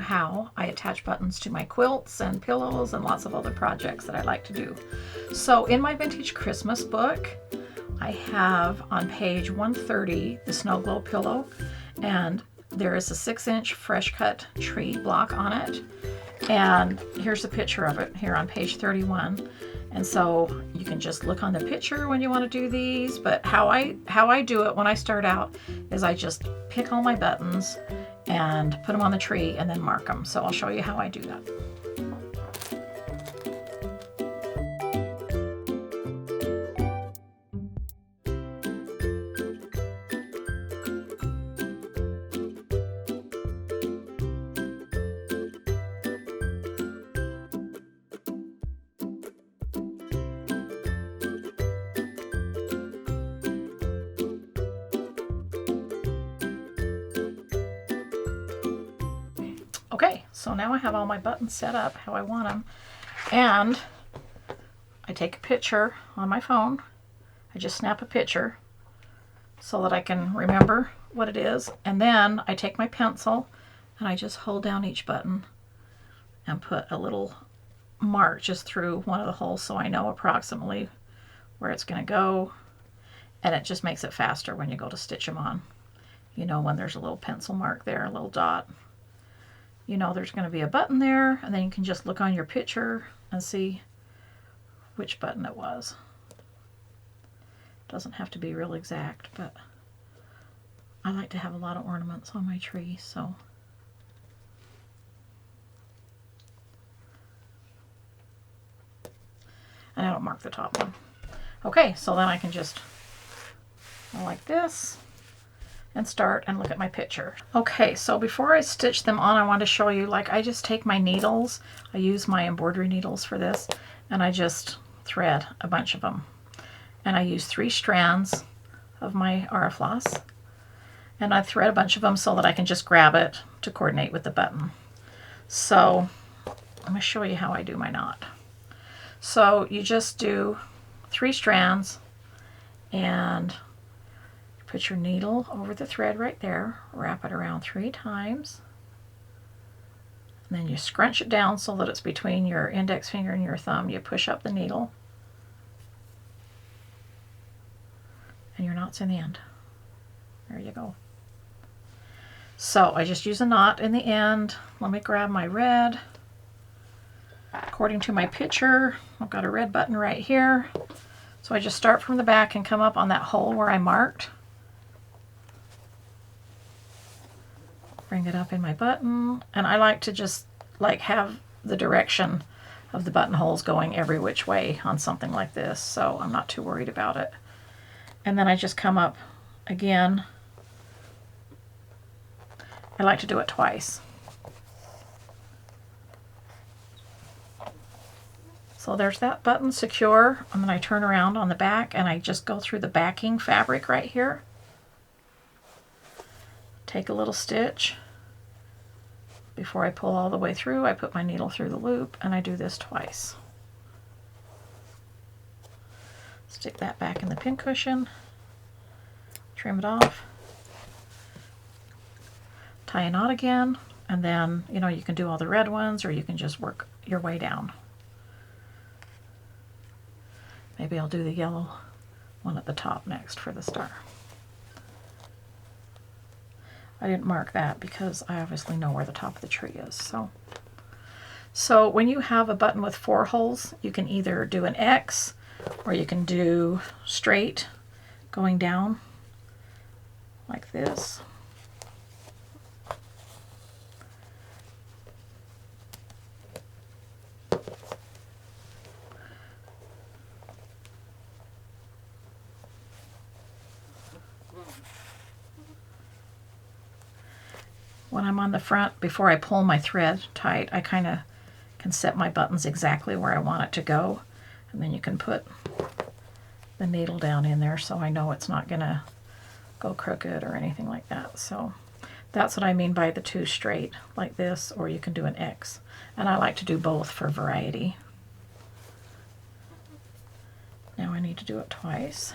how I attach buttons to my quilts and pillows and lots of other projects that I like to do. So in my vintage Christmas book, I have on page 130 the snow globe pillow, and there is a 6-inch fresh cut tree block on it. And here's a picture of it here on page 31. And so you can just look on the picture when you want to do these, but how I do it when I start out is I just pick all my buttons and put them on the tree and then mark them. So I'll show you how I do that. Okay, so now I have all my buttons set up how I want them, and I take a picture on my phone. I just snap a picture so that I can remember what it is, and then I take my pencil and I just hold down each button and put a little mark just through one of the holes so I know approximately where it's going to go, and it just makes it faster when you go to stitch them on. You know, when there's a little pencil mark there, a little dot, you know there's going to be a button there, and then you can just look on your picture and see which button it was. Doesn't have to be real exact, but I like to have a lot of ornaments on my tree, so and I don't mark the top one. Okay, so then I can just go like this and start and look at my picture. Okay, so before I stitch them on, I want to show you, like, I just take my needles, I use my embroidery needles for this, and I just thread a bunch of them. And I use 3 strands of my Arafloss, and I thread a bunch of them so that I can just grab it to coordinate with the button. So I'm going to show you how I do my knot. So you just do 3 strands and put your needle over the thread right there, wrap it around 3 times, and then you scrunch it down so that it's between your index finger and your thumb. You push up the needle, and your knot's in the end. There you go. So I just use a knot in the end. Let me grab my red. According to my picture, I've got a red button right here. So I just start from the back and come up on that hole where I marked. Bring it up in my button, and I like to just like have the direction of the buttonholes going every which way on something like this, so I'm not too worried about it. And then I just come up again. I like to do it twice. So there's that button secure, and then I turn around on the back and I just go through the backing fabric right here. Take a little stitch. Before I pull all the way through, I put my needle through the loop, and I do this twice. Stick that back in the pincushion, trim it off, tie a knot again, and then, you know, you can do all the red ones, or you can just work your way down. Maybe I'll do the yellow one at the top next for the star. I didn't mark that because I obviously know where the top of the tree is. So when you have a button with 4 holes, you can either do an X, or you can do straight going down like this. When I'm on the front, before I pull my thread tight, I kind of can set my buttons exactly where I want it to go. And then you can put the needle down in there so I know it's not going to go crooked or anything like that. So that's what I mean by the 2 straight, like this, or you can do an X. And I like to do both for variety. Now I need to do it twice.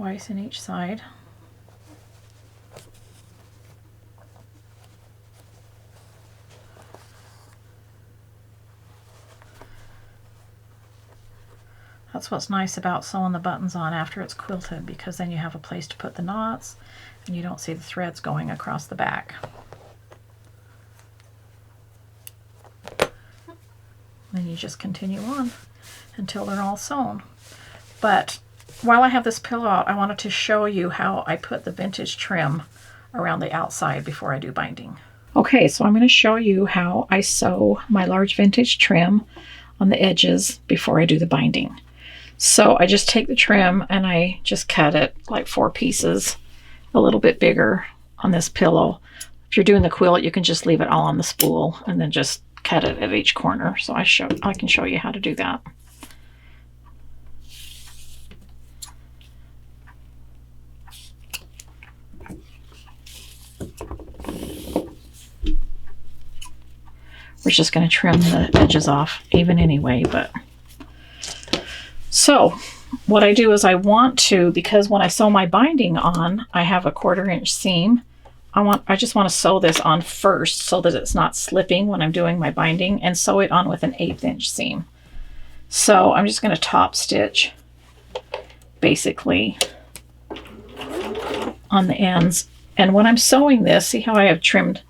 twice in each side. That's what's nice about sewing the buttons on after it's quilted, because then you have a place to put the knots and you don't see the threads going across the back. Then you just continue on until they're all sewn. But while I have this pillow out, I wanted to show you how I put the vintage trim around the outside before I do binding. Okay, so I'm going to show you how I sew my large vintage trim on the edges before I do the binding. So I just take the trim and I just cut it like 4 pieces, a little bit bigger on this pillow. If you're doing the quilt, you can just leave it all on the spool and then just cut it at each corner. So I can show you how to do that. We're just going to trim the edges off even anyway, but so what I do is I want to, because when I sew my binding on, I have a 1/4 inch seam. I just want to sew this on first so that it's not slipping when I'm doing my binding, and sew it on with an 1/8 inch seam. So I'm just going to top stitch basically on the ends. And when I'm sewing this, see how I have trimmed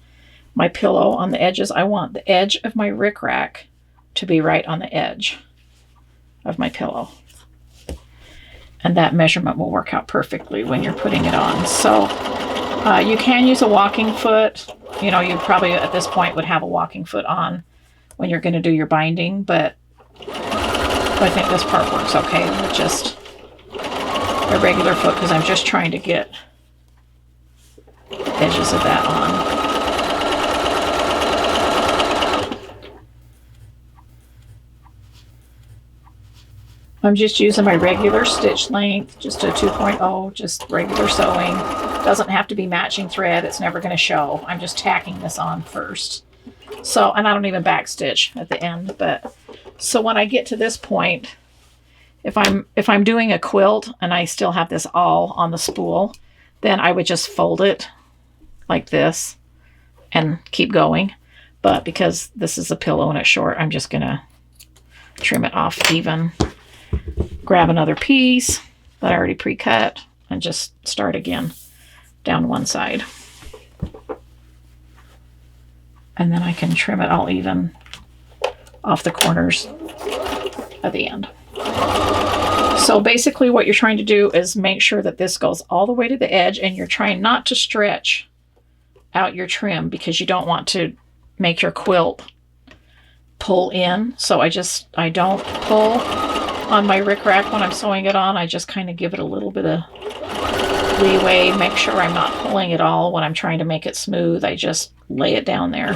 my pillow on the edges? I want the edge of my rickrack to be right on the edge of my pillow. And that measurement will work out perfectly when you're putting it on. So you can use a walking foot. You know, you probably at this point would have a walking foot on when you're going to do your binding, but I think this part works okay with just a regular foot, because I'm just trying to get edges of that on. I'm just using my regular stitch length, just a 2.0, just regular sewing. Doesn't have to be matching thread. It's never going to show. I'm just tacking this on first. So, and I don't even back stitch at the end. But so when I get to this point, if I'm doing a quilt and I still have this all on the spool, then I would just fold it like this and keep going. But because this is a pillow and it's short, I'm just going to trim it off even. Grab another piece that I already pre-cut and just start again down one side. And then I can trim it all even off the corners at the end. So basically what you're trying to do is make sure that this goes all the way to the edge, and you're trying not to stretch out your trim because you don't want to make your quilt pull in. So I don't pull on my rickrack when I'm sewing it on. I just kind of give it a little bit of leeway, make sure I'm not pulling it all when I'm trying to make it smooth. I just lay it down there.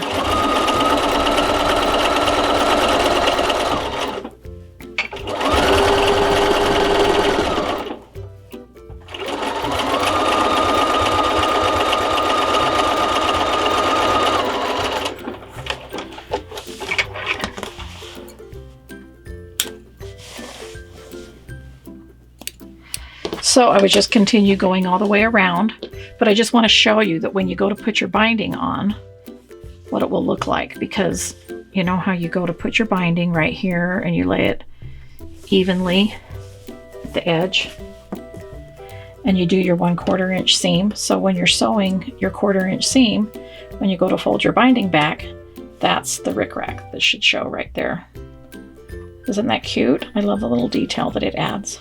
So I would just continue going all the way around, but I just want to show you that when you go to put your binding on, what it will look like, because you know how you go to put your binding right here and you lay it evenly at the edge and you do your 1/4 inch seam. So when you're sewing your 1/4 inch seam, when you go to fold your binding back, that's the rickrack that should show right there. Isn't that cute? I love the little detail that it adds.